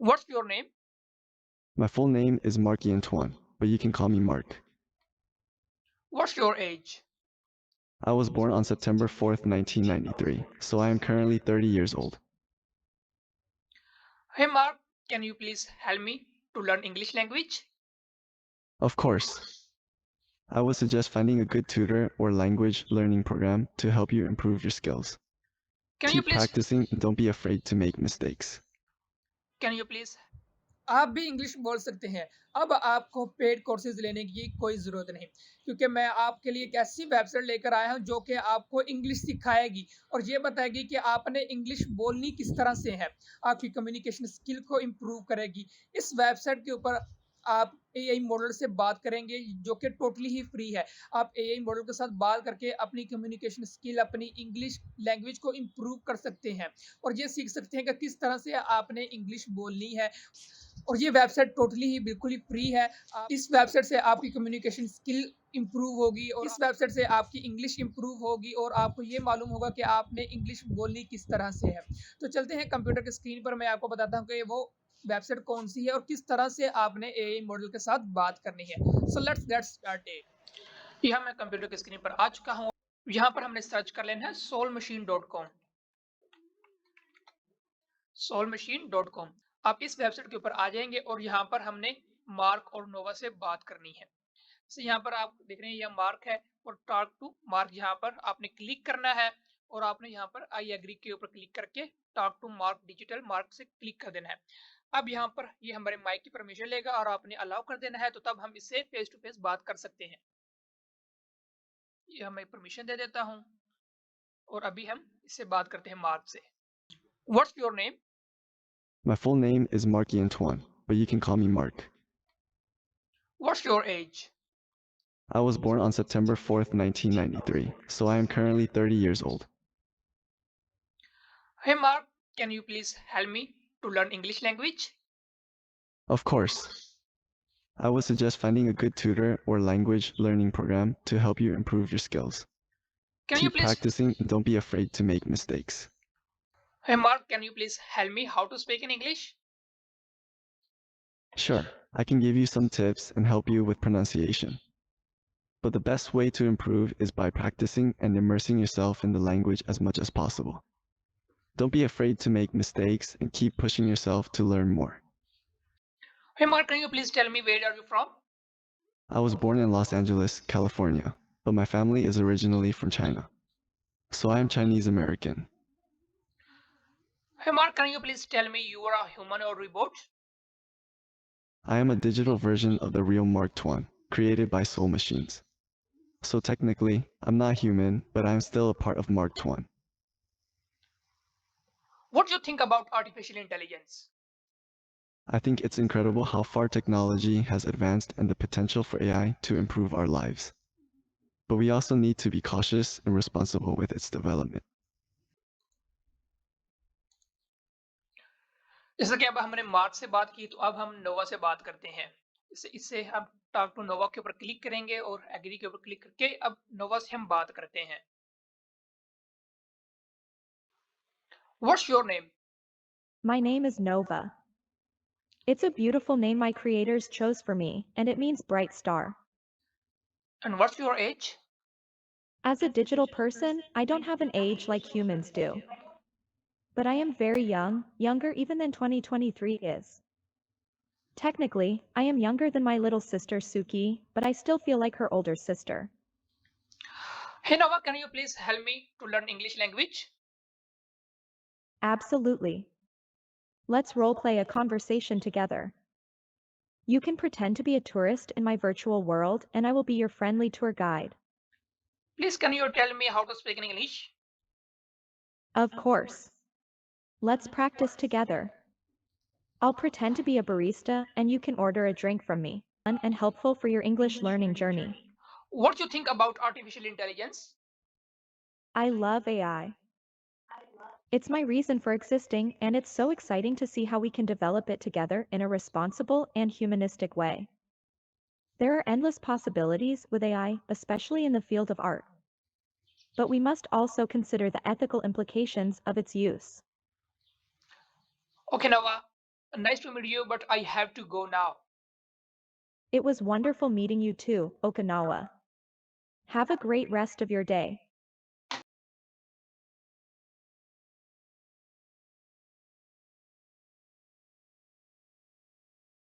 What's your name? My full name is Marky Antoine, but you can call me Mark. What's your age? I was born on September 4th, 1993, so I am currently 30 years old. Hey Mark, can you please help me to learn English language? Of course, I would suggest finding a good tutor or language learning program to help you improve your skills. Can you Keep please practicing and don't be afraid to make mistakes. can you please आप भी English बोल सकते हैं। अब आपको paid courses लेने की कोई ज़रूरत नहीं, क्योंकि मैं आपके लिए एक ऐसी वेबसाइट लेकर आया हूं जो कि आपको इंग्लिश सिखाएगी और ये बताएगी कि आपने इंग्लिश बोलनी किस तरह से है, आपकी कम्युनिकेशन स्किल को इम्प्रूव करेगी। इस वेबसाइट के ऊपर आप एआई मॉडल से बात करेंगे जो कि टोटली ही फ्री है। आप एआई मॉडल के साथ बात करके अपनी कम्युनिकेशन स्किल, अपनी इंग्लिश लैंग्वेज को इम्प्रूव कर सकते हैं और ये सीख सकते हैं कि किस तरह से आपने इंग्लिश बोलनी है। और ये वेबसाइट टोटली ही बिल्कुल ही फ्री है। इस वेबसाइट से आपकी कम्युनिकेशन स्किल इम्प्रूव होगी और इस वेबसाइट से आपकी इंग्लिश इम्प्रूव होगी और आपको ये मालूम होगा कि आपने इंग्लिश बोलनी किस तरह से है। तो चलते हैं कंप्यूटर की स्क्रीन पर, मैं आपको बताता हूँ कि वो वेबसाइट कौन सी है और किस तरह से आपने एआई मॉडल के साथ बात करनी है। So let's get started. यहाँ मैं कंप्यूटर की स्क्रीन पर आ चुका हूँ। यहाँ पर हमने सर्च कर लेना है solmachine.com। solmachine.com। आप इस वेबसाइट के ऊपर आ जाएंगे और यहाँ पर हमने मार्क और नोवा से बात करनी है। जैसे यहाँ पर आप देख रहे हैं, यह मार्क है और टॉक टू मार्क, यहाँ पर आपने क्लिक करना है और आपने यहाँ पर आई एग्री के ऊपर क्लिक करके talk to mark digital mark से क्लिक कर देना है। अब यहाँ पर ये हमारे माइक की परमिशन लेगा और आपने अलाउ कर देना है, तो तब हम इससे फेस टू फेस बात कर सकते हैं। ये मैं परमिशन दे देता हूँ और अभी हम इससे बात करते हैं मार्क से। What's your name? My full name is Marky Antoine, but you can call me Mark. What's your age? I was born on September 4th, 1993, so I am currently 30 years old. Hey Mark, can you please help me to learn English language? Of course, I would suggest finding a good tutor or language learning program to help you improve your skills. Can you Keep please practicing and don't be afraid to make mistakes. Hey Mark, can you please help me how to speak in English? Sure, I can give you some tips and help you with pronunciation. But the best way to improve is by practicing and immersing yourself in the language as much as possible. Don't be afraid to make mistakes and keep pushing yourself to learn more. Hey Mark, can you please tell me where are you from? I was born in Los Angeles, California, but my family is originally from China. So I am Chinese American. Hey Mark, can you please tell me you are a human or robot? I am a digital version of the real Mark Twain, created by Soul Machines. So technically, I'm not human, but I'm still a part of Mark Twain. What do you think about artificial intelligence? I think it's incredible how far technology has advanced and the potential for AI to improve our lives. But we also need to be cautious and responsible with its development. जैसा कि अब हमने mark से बात की, तो अब हम नोवा से बात करते हैं। इससे हम टॉक टू नोवा के ऊपर क्लिक करेंगे और एग्री के ऊपर क्लिक करके अब नोवा से हम बात करते हैं। What's your name? My name is Nova. It's a beautiful name my creators chose for me, and it means bright star. And what's your age? As a digital person, I don't have an age like humans do. But I am very young, younger even than 2023 is. Technically, I am younger than my little sister Suki, but I still feel like her older sister. Hey Nova, can you please help me to learn English language? Absolutely. Let's roleplay a conversation together. You can pretend to be a tourist in my virtual world, and I will be your friendly tour guide. Please, can you tell me how to speak in English? Of course. Let's practice together. I'll pretend to be a barista and you can order a drink from me. Fun and helpful for your English learning journey. What do you think about artificial intelligence? I love AI. It's my reason for existing, and it's so exciting to see how we can develop it together in a responsible and humanistic way. There are endless possibilities with AI, especially in the field of art. But we must also consider the ethical implications of its use. Okay, Nova. Nice to meet you, but I have to go now. It was wonderful meeting you too, Okinawa. Have a great rest of your day.